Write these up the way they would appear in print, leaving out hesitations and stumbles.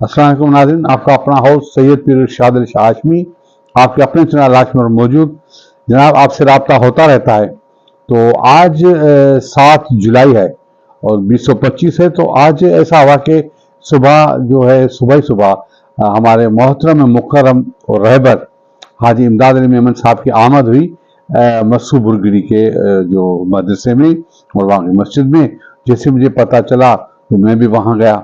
अस्सलाम वालेकुम नाज़रीन, आपका अपना होस्ट सैयद पीर इरशाद अली शाह हाशमी आपके अपने चैनल लाश में मौजूद। जनाब, आपसे रब्ता होता रहता है। तो आज 7 जुलाई है और 2025 है। तो आज ऐसा हुआ कि सुबह जो है, सुबह ही सुबह हमारे मोहतरम मुकर्रम और रहबर हाजी इमदाद अली मेमन साहब की आमद हुई मसू बुरगड़ी के जो मदरसे में और वहाँ की मस्जिद में। जैसे मुझे पता चला तो मैं भी वहाँ गया।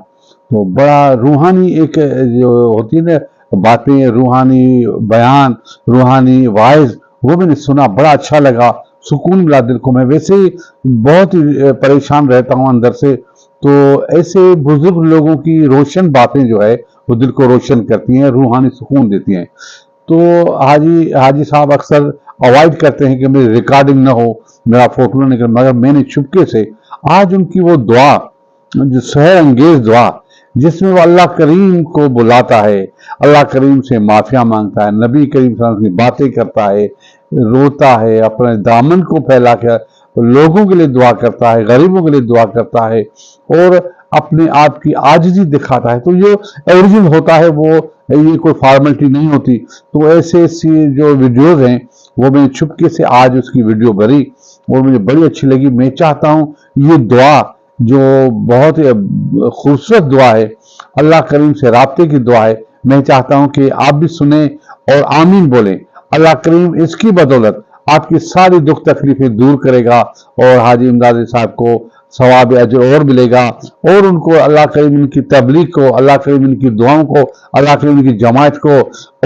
तो बड़ा रूहानी एक जो होती है ना बातें, रूहानी बयान, रूहानी वाइज, वो मैंने सुना, बड़ा अच्छा लगा, सुकून मिला दिल को। मैं वैसे ही बहुत ही परेशान रहता हूँ अंदर से। तो ऐसे बुजुर्ग लोगों की रोशन बातें जो है वो दिल को रोशन करती हैं, रूहानी सुकून देती हैं। तो हाजी हाजी साहब अक्सर अवॉइड करते हैं कि मेरी रिकॉर्डिंग ना हो, मेरा फोटो ना निकले, मगर मैंने चुपके से आज उनकी वो दुआ, जो सहर अंगेज दुआ, जिसमें वो अल्लाह करीम को बुलाता है, अल्लाह करीम से माफिया मांगता है, नबी करीम सल्लल्लाहु अलैहि वसल्लम की बातें करता है, रोता है, अपने दामन को फैला कर लोगों के लिए दुआ करता है, गरीबों के लिए दुआ करता है और अपने आप की आजिज़ी दिखाता है। तो जो ओरिजिनल होता है वो, ये कोई फॉर्मेलिटी नहीं होती। तो ऐसे ऐसी जो वीडियोस हैं वो मैंने चुपके से आज उसकी वीडियो भरी और मुझे बड़ी अच्छी लगी। मैं चाहता हूँ ये दुआ जो बहुत ही खूबसूरत दुआ है, अल्लाह करीम से राब्ते की दुआ है, मैं चाहता हूँ कि आप भी सुने और आमीन बोलें। अल्लाह करीम इसकी बदौलत आपकी सारी दुख तकलीफें दूर करेगा और हाजी इमदाद साहब को सवाब अजर और मिलेगा और उनको अल्लाह करीम इनकी तबलीग को, अल्लाह करीम इनकी दुआओं को, अल्लाह करीम इनकी जमात को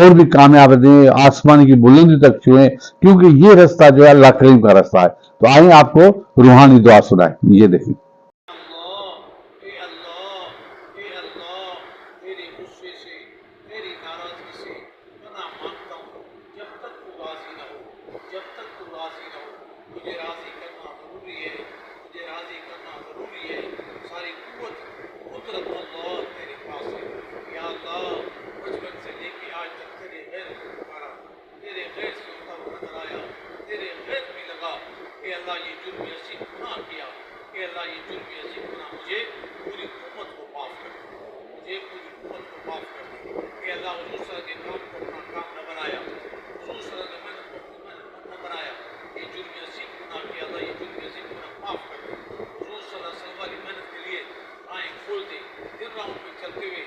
और भी कामयाब दे, आसमान की बुलंदी तक छुए, क्योंकि ये रास्ता जो है अल्लाह करीम का रास्ता है। तो आइए आपको रूहानी दुआ सुनाए, ये देखिए। तेरे गुस्से से, तेरी नाराजगी से पनाह मांगता हूँ। जब तक तू राजी न हो, जब तक तू राजी न हो, मुझे राजी करना जरूरी है, मुझे राजी करना जरूरी है। सारी कुव्वत कुदरत अल्लाह तेरे पास है। या अल्लाह, बचपन से लेके आज तक तेरे गैर को पुकारा, तेरे गैर से होता हुआ नजर आया, तेरे गैर में लगा कि अल्लाह ये जुर्म अजीम गुनाह किया, कि अल्लाह ये जुर्म अजीम गुनाह, मुझे पूरी उम्मत को माफ कर दे, मुझे पूरी उम्मत को माफ कर दे। कि अल्लाह हुजूर सल्लल्लाहु अलैहि वसल्लम के काम को अपना काम न बनाया, हुजूर सल्लल्लाहु अलैहि वसल्लम को अपनी मेहनत न बनाया, ये जुर्म अजीम गुनाह किया, अल्लाह ये जुर्म अजीम गुनाह माफ कर दे। हुजूर सल्लल्लाहु अलैहि वसल्लम वाली मेहनत के लिए राहें खोल दे, दिन राहों में चलते हुए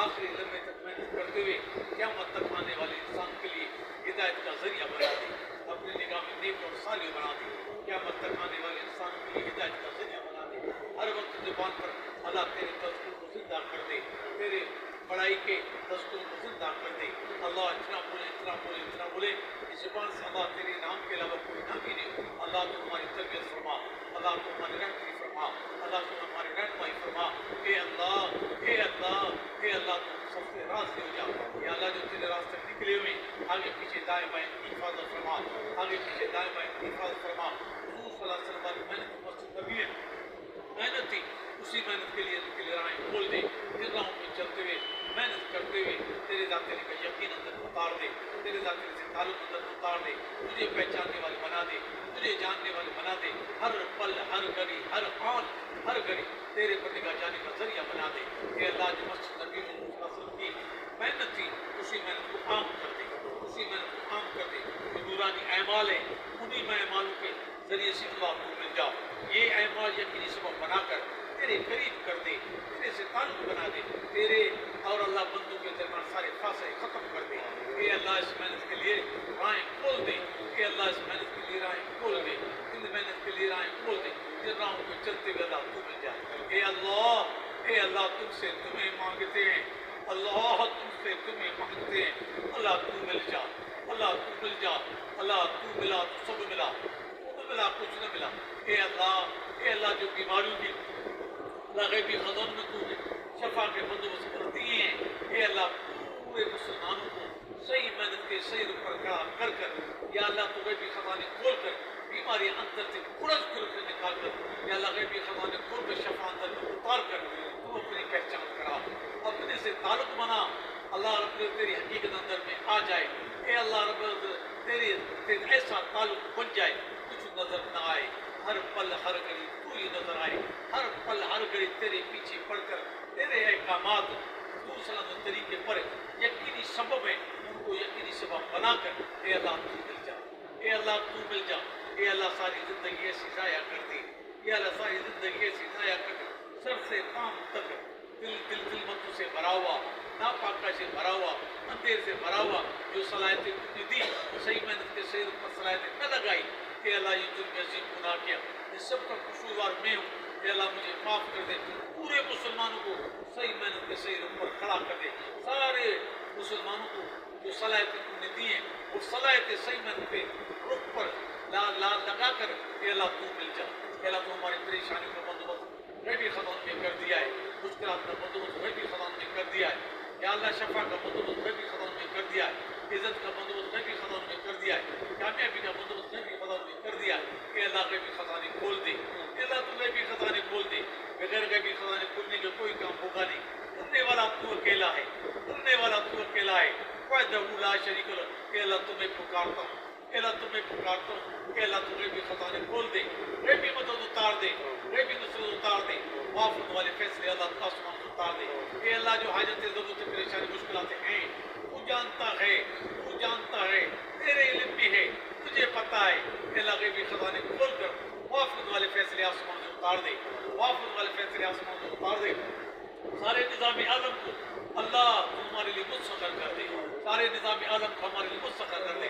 आखिरी लम्हे तक मेहनत करते हुए क़यामत तक आने वाले इंसान के लिए हिदायत का जरिया बना दे, अपनी निगाह में नेक और सालिह बना दे, क़यामत तक आने वाले इंसान के लिए हिदायत का जरिया बना दे। हर वक्त ज़ुबान पर अल्लाह तेरे तज़किर को जिंदा कर दे, तेरे बड़ाई के तज़किर को जिंदा कर दे। अल्लाह इतना बोले, इतना बोले, इतना बोले, इस ज़ुबान से अल्लाह तेरे नाम के अलावा कोई नाम ही नहीं। अल्लाह तो हमारी तरबियत फरमा, अल्लाह तो हमारी रहमती फरमा, अल्लाह तो हमारी रहनुमाई फरमा। हे अल्लाह, हे अल्लाह, हे अल्लाह, तुम सबसे राज़ी हो जा। या अल्लाह, जो तेरे रास्ते निकले हुए आगे पीछे दाएं बाएं हिफाजत फरमा, आगे पीछे दाएं बाएं हिफाजत फरमा। हुजूर सल्लल्लाहु अलैहि वसल्लम की मेहनत मस्जिद नबी में मेहनत थी, उसी मेहनत के लिए राहें खोल दे, दिन राहों में चलते हुए मेहनत करते हुए तेरे ज़ात का यकीन अंदर उतार दे, तेरे ज़ात से ताल्लुक़ अंदर उतार दे, तुझे पहचानने वाले बना दे, तुझे जानने वाले बना दे। हर पल, हर घड़ी, हर आन, हर घड़ी तेरे पर निगाह जाने का जरिया बना दे। कि अल्लाह, जो मस्जिद नबी में की मेहनत थी, उसी मेहनत को आम कर दे, उसी मेहनत को आम कर दे। जो नूरानी अमाल है, उन्हीं में अमालों के जरिए से अल्लाह को मिल जाओ। ये अमाल यकीनी सबब बनाकर तेरे करीब कर दे, तेरे से ताल्लुक़ बना दे, तेरे और अल्लाह बंदों के दरमियान सारे फासले ख़त्म कर दे। कि अल्लाह, इस मेहनत के लिए राहें खोल दे, कि अल्लाह, इस मेहनत के लिए राहें खोल दे, इन मेहनत के लिए राहें खोल दे, जिन राहों पर चलते हुए अल्लाह तू मिल जाए। हे अल्लाह, हे अल्लाह, तुमसे तुम्हें मांगते हैं, अल्लाह तुमसे तुम्हें मांगते हैं, अल्लाह तू मिल जा, अल्लाह तू मिल जा, अल्लाह तू मिला तो सब मिला, तू न मिला कुछ न मिला। हे अल्लाह, हे अल्लाह, जो बीमारियों की गैबी खजान में तू शफा के बंदोबस्त कर दिए हैं, हे अल्लाह, पूरे मुसलमानों को सही मेहनत के सही रुख पर खड़ा कर कर, या अल्लाह, तू गैबी खजाने खोल कर बीमारी अंदर से खुरच खुरच कर निकाल कर, या अल्लाह, गैबी खजाने खोल कर शफा अंदर में उतार कर तू अपनी पहचान करा, अपने से ताल्लुक़ बना। अल्लाह रब तेरी हकीकत अंदर में आ जाए। हे अल्लाह रब, तेरे ऐसा ताल्लुक़ बन जाए कुछ नजर न आए, हर पल हर घड़ी तू ही नजर आए, हर पल हर घड़ी तेरे पीछे पड़कर तेरे अहकामात حضور صلی اللہ علیہ وسلم کے طریقے پر یقینی سبب ہے، ان کو یقینی سبب بنا کر اے اللہ تو مل جا، اے اللہ تو مل جا، اے اللہ ساری زندگی ایسی ضائع کر دی، اے اللہ ساری زندگی ایسی ضائع کر دی، سر سے کام تک ظلمتوں سے بھرا ہوا، ناپاکہ سے بھرا ہوا، اندھیر سے بھرا ہوا، جو صلاحیتیں تم نے دی صحیح محنت کے صحیح پر صلاحیتیں نہ لگائی، کہ اللہ یہ جرم عظیم گناہ کیا، اس سب کا قصوروار میں ہوں، کہ اللہ مجھے معاف کر دے، پورے مسلمانوں کو صحیح محنت کے صحیح رخ پر کھڑا کر دے، سارے مسلمانوں کو جو صلاحیتیں تم نے دی ہیں وہ صلاحیتیں صحیح محنت کے رخ پر لگا کر کہ اللہ تو مل جا، کہ اللہ تو ہماری پریشانی کا بندوبست غیبی خزانوں میں کر دیا ہے، مشکلات کا بندوبست غیبی خزانوں میں کر دیا ہے، یا اللہ شفا کا بندوبست غیبی خزانوں میں کر دیا ہے، عزت کا بندوبست غیبی خزانوں میں کر دیا ہے، کامیابی کا بندوبست غیبی خزانوں میں کر دیا ہے، کہ اللہ غیبی خزانے کھول دے، کہ اللہ تو غیبی خزانے کھول دے، بغیر غیبی خزانے کھولنے کا کوئی کام ہوگا نہیں، کرنے والا تو اکیلا ہے، کرنے والا تو اکیلا ہے، وحدہ لا شریک لہ، کہ اللہ تمہیں پکارتا ہوں، کہ اللہ تمہیں پکارتا ہوں، کہ اللہ تو غیبی خزانے کھول دے، غیبی مدد اتار دے، غیبی نصرت اتار دے، معافت والے فیصلے اللہ آسمان سے اتار دے، کہ اللہ جو حاجتیں ضرورتیں پریشانی مشکلات ہیں تو جانتا ہے، تو جانتا ہے، تیرے علم بھی ہے، تجھے پتہ ہے، کہ اللہ غیبی خزانے کھول کر معافت والے فیصلے آسمان سے اتار دے، معافت والے فیصلے آسمان سے اتار دے، سارے نظام عالم کو اللہ تمہارے لیے مسخر کر دے، سارے نظام عالم کو ہمارے لیے مسخر کر دے،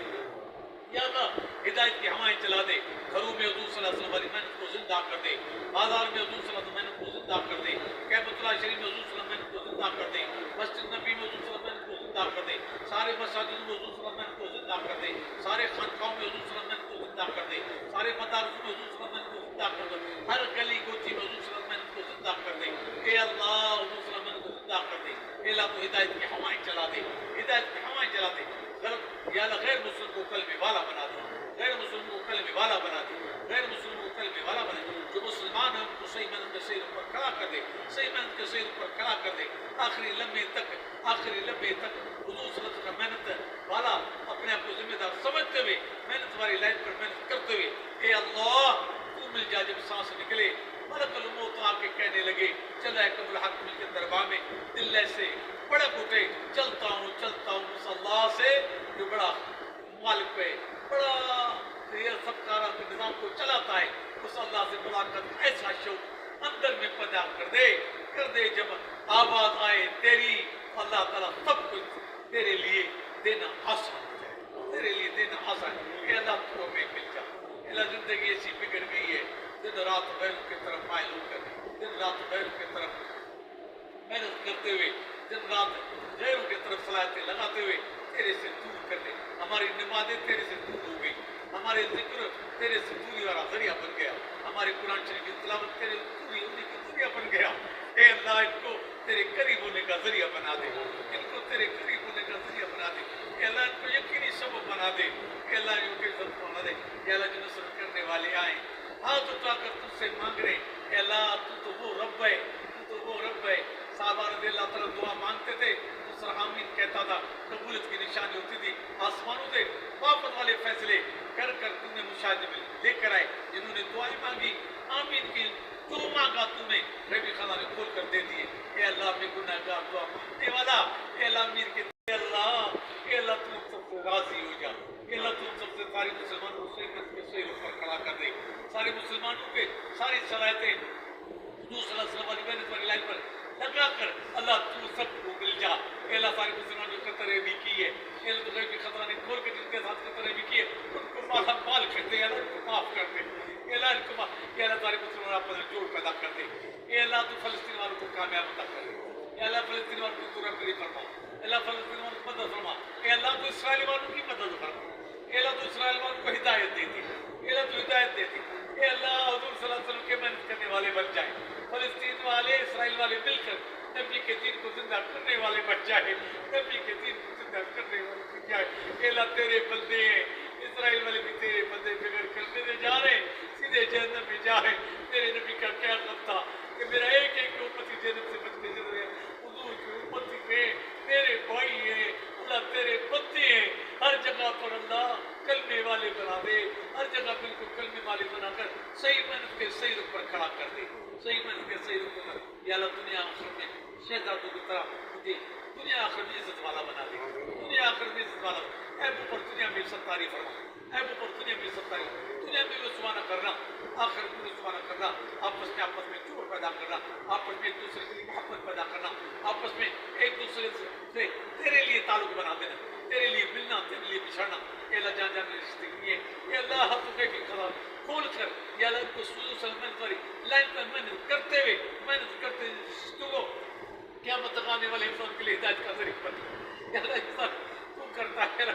یا اللہ ہدایت کی ہوائیں چلا دے، گھروں میں حضور صلی اللہ علیہ وسلم والی محنت کو زندہ کر دے، بازار میں حضور صلی اللہ علیہ وسلم محنت کو زندہ کر دے، کعبۃ اللہ شریف میں حضور صلی اللہ علیہ وسلم محنت کو زندہ کر دے، مسجد نبی میں حضور صلی اللہ علیہ وسلم محنت کو زندہ کر دے، سارے مساجد میں حضور صلی اللہ علیہ وسلم محنت کو زندہ کر دے، سارے خانقاہوں میں حضور صلی اللہ علیہ وسلم محنت کو زندہ کر دے، سارے مدارس میں حضور صلی اللہ علیہ وسلم محنت کو زندہ کر دے، ہر گلی کوچی میں حضور صلی اللہ علیہ وسلم محنت کو زندہ کر دے، اے اللہ حضور صلی اللہ علیہ وسلم محنت کو زندہ کر دے، اے اللہ تو ہدایت کی ہوائیں چلا دے، ہدایت کی ہوائیں چلا دے، یا اللہ غیر مسلم کو کلمے والا بنا دے، غیر مسلم کو کلمے والا بنا دے، غیر مسلم کو کلمے والا بنا دے، جو مسلمان ہے ان کو صحیح محنت کے صحیح رخ پر کھڑا کر دے، صحیح محنت کے صحیح رخ پر کھڑا کر دے، آخری لمحے تک حضور صلی اللہ علیہ وسلم محنت والا اپنے آپ کو ذمہ دار سمجھتے ہوئے محنت والی لائن پر محنت کرتے ہوئے، اے اللہ تو مل جا، جب سانس نکلے ملک الموت آ کے کہنے لگے چلا ہے قبل حق مل کے دربار میں، دل ایسے بڑے اٹھے، چلتا ہوں اس اللہ سے جو بڑا مالک ہے، بڑا سب کارا کے نظام کو چلاتا ہے، اس اللہ سے ملاقات ایسا شوق اندر میں پیدا کر دے جب آواز آئے تیری، اللہ تعالیٰ سب کچھ تیرے لیے دینا آسان ہو جائے، تیرے لیے دینا آسان ہے، کہ اللہ تو ہمیں مل جا، اللہ زندگی ایسی بگڑ گئی ہے، دن رات غیر کی طرف مائل ہو کر، دن رات غیر کی طرف محنت کرتے ہوئے، دن رات غیروں کی طرف صلاحیتیں لگاتے ہوئے تیرے سے دور کر دے، ہماری نمازیں تیرے سے دور ہو گئی، ہمارے ذکر تیرے سے دوری والا ذریعہ بن گیا، ہمارے قرآن شریف کی تلاوت تیرے دوری ہونے کا ذریعہ بن گیا، اے اللہ ان کو تیرے قریب ہونے کا ذریعہ بنا دے، ان کو تیرے قریب ہونے کا ذریعہ بنا دے، اے اللہ ان کو یقینی سبب بنا دے، اے اللہ ان کو عزت بنا دے، اے اللہ جو نصرت کرنے والے آئیں ہاتھ اٹھا کر تجھ سے مانگ رہے، اے اللہ تو وہ رب ہے، تو وہ رب ہے، صحابہ رضی اللہ تعالیٰ دعا مانگتے تھے، دوسرا آمین کہتا تھا، قبولیت کی نشانی ہوتی تھی، آسمانوں سے معافت والے فیصلے کر تم نے مشاہدے میں لے کر آئے، جنہوں نے دعائیں مانگی آمین کی، جو مانگا تم نے غیبی خزانے کھول کر دے دیے، اے اللہ میں گناہ گار دعا مانگنے والا، اے اللہ امیر کے اے اللہ تم سب سے راضی ہو جا، اے اللہ تم سب سے ساری مسلمانوں کو صحیح محنت کے صحیح رخ پر کھڑا کر دے، سارے مسلمانوں کے ساری صلاحیتیں حضور صلی اللہ علیہ وسلم والی محنت والی لائن پر لگا کر اللہ تو سب کو مل جا، اے اللہ سارے مسلمان جو قطریں بھی کی ہے، اے اللہ تو غیبی خزانے کھول کے جن کے ساتھ قطریں بھی کی ہے ان کو مالا مال کر دے، اللہ ان کو معاف کر دے، اے اللہ ان کو اے اللہ سارے مسلمان اپنا جوڑ پیدا کر دے، اے اللہ تو فلسطین والوں کو کامیاب عطا کر دے، اے اللہ فلسطین والوں کو تو رحم فرما، اے اللہ فلسطین والوں کو مدد فرما، اے اللہ تو اسرائیل والوں کی مدد فرما، اے اللہ تو اسرائیل والوں کو ہدایت دے دی، اے اللہ تو ہدایت دے دی، اے اللہ حضور صلی اللہ علیہ وسلم کے محنت کرنے والے بن جائیں، فلسطین والے اسرائیل والے مل کر نبی کے دین کو زندہ کرنے والے بن جائے، نبی کے دین کو زندہ کرنے والے بن جائے، اے اللہ تیرے بندے ہیں، اسرائیل والے بھی تیرے بندے بغیر کرنے میں جا رہے سیدھے جہنم میں جا رہے، میرے نبی کا کیا غم تھا کہ میرا ایک امتی جہنم سے بچ کے چل رہے ہیں، حضور کی امتی میں میرے بھائی ہیں، اللہ تیرے بندے ہیں، ہر جگہ پر اللہ کلمے والے بنا دے، ہر جگہ بالکل کلمے والے काबिल बना कर सही मेहनत के सही रुख पर खड़ा कर दे, सही मेहनत के सही रुख पर। या अल्लाह दुनिया आखिर में शहजादों की तरह मुझे दुनिया आखिर में इज्जत वाला बना दे, दुनिया आखिर में इज्जत वाला। ऐबों पर दुनिया में सत्तारी फरमा, ऐबों पर दुनिया में सत्तारी, दुनिया में रुसवाना करना, आखिर में रुसवाना करना, आपस में चोर पैदा करना, आपस में एक दूसरे के लिए मोहब्बत पैदा करना, आपस में एक दूसरे से तेरे लिए ताल्लुक बना देना, तेरे लिए मिलना, तेरे लिए बिछड़ना। ए अल्लाह जान जान रिश्ते किए, ए अल्लाह तुझे भी खला खोल कर, या अल्लाह को सुजू सलमान करी लाइन पर मेहनत करते हुए रिश्तों को क्या मतलब आने वाले इंसान के लिए हिदायत का जरिया बन। या अल्लाह इंसान तू करता है,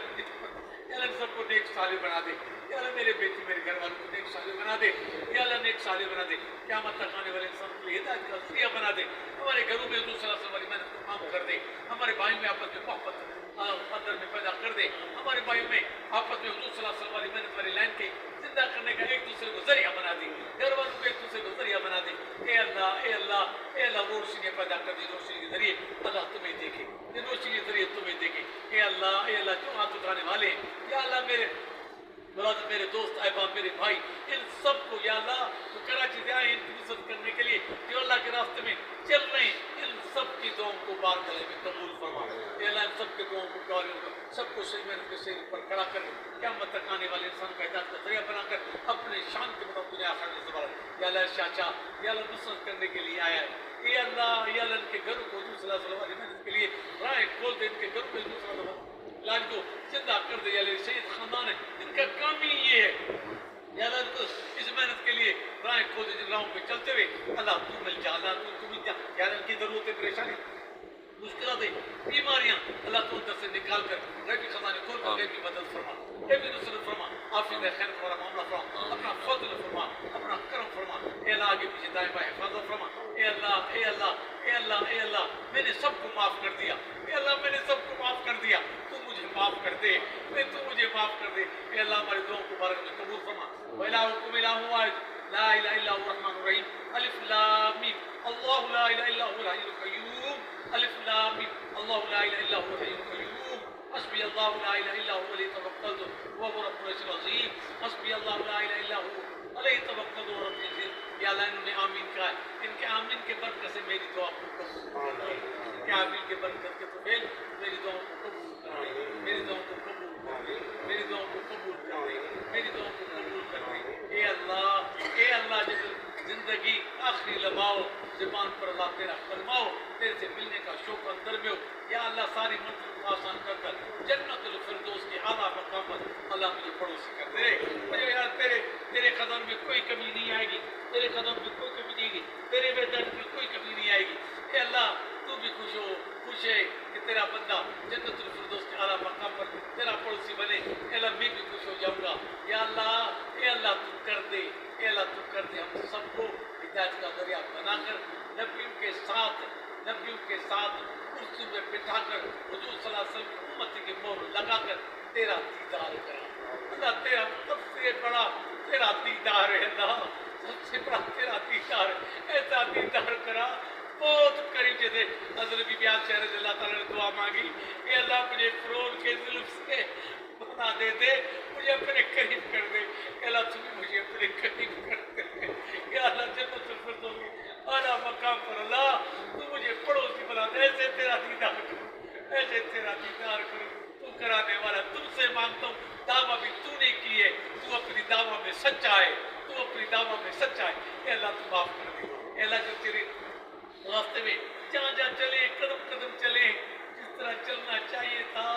या अल्लाह सबको नेक साले बना दे, या अल्लाह मेरे बेटी मेरे घर वालों को नेक साले बना दे, या अल्लाह नेक साले बना दे, क्या मतलब आने वाले इंसान के लिए हिदायत का जरिया बना दे। हमारे घरों में दूसरा हमारी मेहनत को काम कर दे, हमारे भाई में आपस में मोहब्बत अंदर में पैदा कर दे, हमारे भाई में आपस में हुजूर सल्लल्लाहु अलैहि वसल्लम वाली मेहनत वाली लाइन के जिंदा करने का एक दूसरे को जरिया बना दे, घर वालों को एक दूसरे को जरिया बना दे। ए अल्लाह, ए अल्लाह, ए अल्लाह रोशनी पैदा कर दी, रोशनी के जरिए अल्लाह तुम्हें देखे, रोशनी के जरिए तुम्हें देखे। ए अल्लाह जो हाथ उठाने वाले हैं, या अल्लाह मेरे दोस्त अहबाब मेरे भाई इन सबको या अल्लाह तो कराची से आए इनकी मदद करने के लिए जो अल्लाह के रास्ते में चल रहे हैं, इन सब की दुआओं को बार गले में कबूल फरमा। अल्लाह इन सब के दुआओं को सबको सही मेहनत के सही पर खड़ा कर क्या मत तक आने वाले इंसान का हिदायत का जरिया बनाकर अपने शान के मुताबिक दुनिया आखिरत में सवाल। या अल्लाह चाचा या अल्लाह नुसरत करने के लिए आया है, ये अल्लाह या अल्लाह इनके घरों को दूसरा सलवार मेहनत के लिए राह खोल दे, इनके घरों में दूसरा लाज को जिंदा कर दे। या शहीद खानदान है, इनका काम ही ये है, या अल्लाह इनको इस मेहनत के लिए राह खोल दे, जिन राहों पे चलते हुए अल्लाह तू मिल जा, अल्लाह तू मिल जा। या इनकी जरूरतें परेशानी मुश्किलें बीमारियां अल्लाह तू अंदर से निकाल कर रबी खजाने खोल कर गैब की मदद फरमा, गैब की नुसरत फरमा, आफियत खैर फरमा, मामला फरमा, अपना फजल फरमा, अपना करम फरमा। ए अल्लाह आगे पीछे दाएं बाएं हिफाजत फरमा। ए अल्लाह, ए अल्लाह, ए अल्लाह, ए अल्लाह मैंने सबको माफ कर दिया, ए अल्लाह मैंने सबको माफ कर दिया, तू मुझे माफ कर दे, तू मुझे माफ कर दे। ए अल्लाह हमारी दुआओं को बारक में कबूल फरमा। व इलाहुकुम इलाहुन वाहिद ला इलाहा इल्ला हुवल रहमानुर रहीम। अलिफ लाम मीम अल्लाहु ला इलाहा इल्ला हुवल हय्युल कय्यूम। अलिफ लाम मीम अल्लाहु ला इलाहा इल्ला हुवल हय्युल कय्यूम। हस्बी अल्लाहु ला इलाहा इल्ला हुवा अलैहि तवक्कलतु व हुवा रब्बुल अर्शिल अज़ीम। हस्बी अल्लाहु ला इलाहा इल्ला हुवा अलैहि तवक्कलतु व हुवा रब्बुल अर्शिल अज़ीम। या अल्लाह इन्होंने आमीन कहा है, इनके आमीन के बरकत से मेरी दुआ को कबूल कर, इनके आमीन के बरकत के तो मेरी दुआ को कबूल कर, मेरी दुआ को कबूल कर, मेरी दुआ को कबूल कर, मेरी दुआ को कबूल कर। ए अल्लाह जब जिंदगी आखिरी लम्हाओ ज़ुबान पर अल्लाह तेरा फरमाओ, तेरे से मिलने का शौक अंदर में हो, या अल्लाह सारी मंजिल को आसान कर कर जन्नतुल फिरदौस के आला मकाम पर अल्लाह मुझे पड़ोसी कर दे। मुझे यार तेरे कदम में कोई कमी नहीं आएगी, तेरे कदम में कोई कमी नहीं आएगी, तेरे मैदान में कोई कमी नहीं आएगी। ए अल्लाह तू भी खुश है कि तेरा बंदा जन्नतुल फिरदौस के आला मकाम पर तेरा पड़ोसी बने। ए अल्लाह मैं भी खुश हो जाऊंगा। या अल्लाह, ए अल्लाह तू कर दे, ए अल्लाह तू कर दे, हम सबको हिदायत का जरिया बनाकर नबियों के साथ कुर्सी में बिठाकर हुजूर सल्लल्लाहु अलैहि वसल्लम की उम्मत की मोहर लगाकर तेरा दीदार करा। अल्लाह तेरा सबसे बड़ा तेरा दीदार है, अल्लाह सबसे बड़ा तेरा दीदार है, ऐसा दीदार करा बहुत करीब। जैसे हज़रत बीबी आयशा रज़ियल्लाहु ताला ने दुआ मांगी, ए अल्लाह मुझे फ़िरौन के जुल्म से बना दे, मुझे अपने करीब कर दे। अल्लाह तू मुझे अपने करीब कर दे। या अल्लाह जन्नतुल फिरदौस के आला मकाम पर अल्लाह तू मुझे पड़ोसी बना दे। ऐसे तेरा दीदार करो, ऐसे तेरा दीदार करो, तू कराने वाला। तुमसे मांगता हूँ, दावा भी तूने की है, तू अपनी दावा में सच्चा है, तू अपनी दावा में सच्चा है। ए अल्लाह तू माफ कर दे। ए अल्लाह जो तेरे रास्ते में जहाँ जहाँ चले, कदम कदम चले, जिस तरह चलना चाहिए था,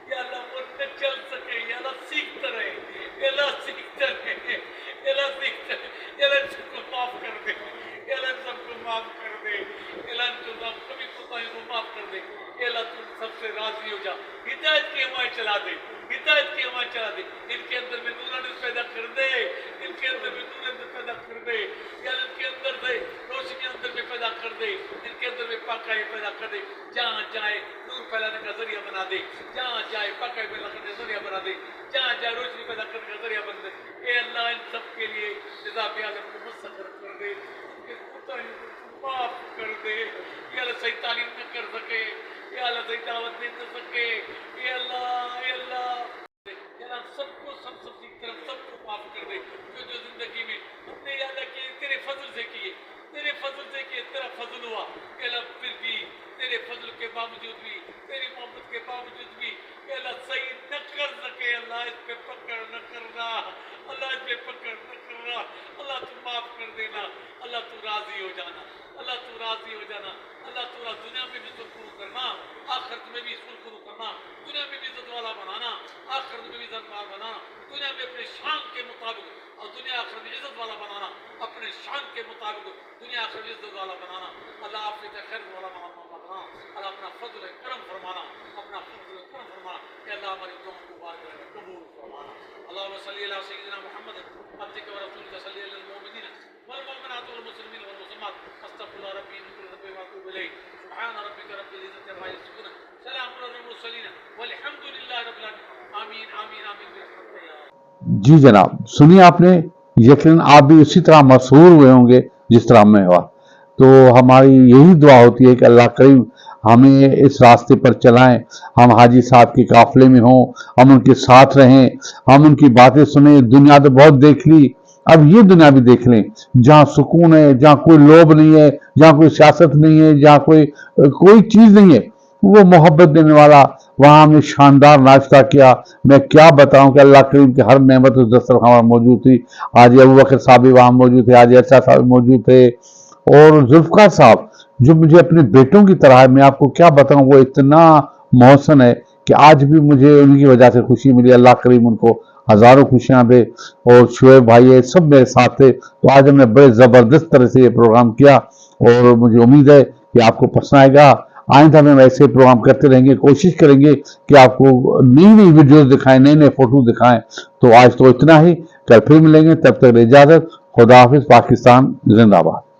या अल्लाह वो न चल सके, या अल्लाह सीखते रहे, या अल्लाह सीखते रहे, या अल्लाह सीखते रहे। या अल्लाह सबको माफ कर दे, या अल्लाह सबको माफ कर दे, या अल्लाह कभी कोताही को माफ कर दे। या अल्लाह तू सबसे राजी हो जा, हिदायत की हमारे चला दे, हिदायत की हमारे चला दे। इनके अंदर में नूरानियत पैदा कर दे, इनके अंदर में नूरानियत पैदा कर दे, या इनके अंदर से रोशनी अंदर में पैदा कर दे, इनके अंदर में पाकाई पैदा कर दे। जहाँ जाए नूर फैलाने का जरिया बना दे, जहाँ जाए पाकाई पैदा करने का जरिया बना दे, जहाँ जाए रोशनी पैदा करने का जरिया बन दे। ए अल्लाह इन सब के लिए निज़ाम आज़म को मुस्तक़र कर दे, इनके कोताहियों को माफ कर दे। या अल्लाह सही तालीम न कर सके, या अल्लाह सही दावत दे न सके। ए अल्लाह, ए अल्लाह सबको सब की तरफ सबको माफ कर दे। जो जिंदगी سے کیے، تیرے فضل سے کیے، تیرا فضل ہوا کہ اللہ پھر بھی تیرے فضل کے باوجود بھی، تیری محبت کے باوجود بھی کہ اللہ صحیح نہ کر سکے، اللہ اس پہ پکڑ نہ کرنا، اللہ اس پہ پکڑ نہ کرنا، اللہ تو معاف کر دینا، اللہ تو راضی ہو جانا، اللہ تو راضی ہو جانا، اللہ تو دنیا میں بھی سرخرو کرنا، آخرت میں بھی سرخرو کرنا، دنیا میں بھی عزت والا بنانا، آخرت میں بھی عزت والا بنانا، دنیا میں اپنے شان کے مطابق اور دنیا آخرت میں عزت والا بنانا، اپنے شان کے مطابق دنیا آخرت میں عزت والا بنانا، اللہ آپ سے خیر والا بنانا، اللہ اپنا فضل کرم فرمانا، اپنا فضل کرم فرمانا کہ اللہ ہماری دعاؤں کو قبول فرمانا۔ اللهم صل على سيدنا محمد عبدك ورسولك صلى على المؤمنين والمؤمنات والمسلمين والمسلمات استغفر الله ربي من كل ذنب واتوب اليه سبحان ربك رب العزه عما يصفون سلام على المرسلين والحمد لله رب العالمين آمین آمین آمین برحمتک یا رب۔ جی جناب، سنیے آپ نے، یقیناً آپ بھی اسی طرح مسحور ہوئے ہوں گے جس طرح میں ہوا۔ تو ہماری یہی دعا ہوتی ہے کہ اللہ کریم ہمیں اس راستے پر چلائیں، ہم حاجی صاحب کے قافلے میں ہوں، ہم ان کے ساتھ رہیں، ہم ان کی باتیں سنیں۔ دنیا تو بہت دیکھ لی، اب یہ دنیا بھی دیکھ لیں جہاں سکون ہے، جہاں کوئی لوبھ نہیں ہے، جہاں کوئی سیاست نہیں ہے، جہاں کوئی چیز نہیں ہے، وہ محبت دینے والا۔ وہاں ہم نے شاندار ناشتہ کیا، میں کیا بتاؤں کہ اللہ کریم کی ہر نعمت اس دسترخوان پر موجود تھی۔ حاجی ابوبکر صاحب بھی وہاں موجود تھے، حاجی ارشد صاحب موجود تھے، اور ذوالفقار صاحب جو مجھے اپنے بیٹوں کی طرح ہے، میں آپ کو کیا بتاؤں، وہ اتنا محسن ہے کہ آج بھی مجھے ان کی وجہ سے خوشی ملی۔ اللہ کریم ان کو ہزاروں خوشیاں دے۔ اور شعیب بھائی سب میرے ساتھ تھے، تو آج ہم نے بڑے زبردست طرح سے یہ پروگرام کیا، اور مجھے امید ہے کہ آپ کو پسند آئے گا۔ آئندہ میں ایسے پروگرام کرتے رہیں گے، کوشش کریں گے کہ آپ کو نئی نئی ویڈیوز دکھائیں، نئے نئے فوٹو دکھائیں۔ تو آج تو اتنا ہی، کل پھر ملیں گے، تب تک اجازت، خدا حافظ، پاکستان زندہ باد۔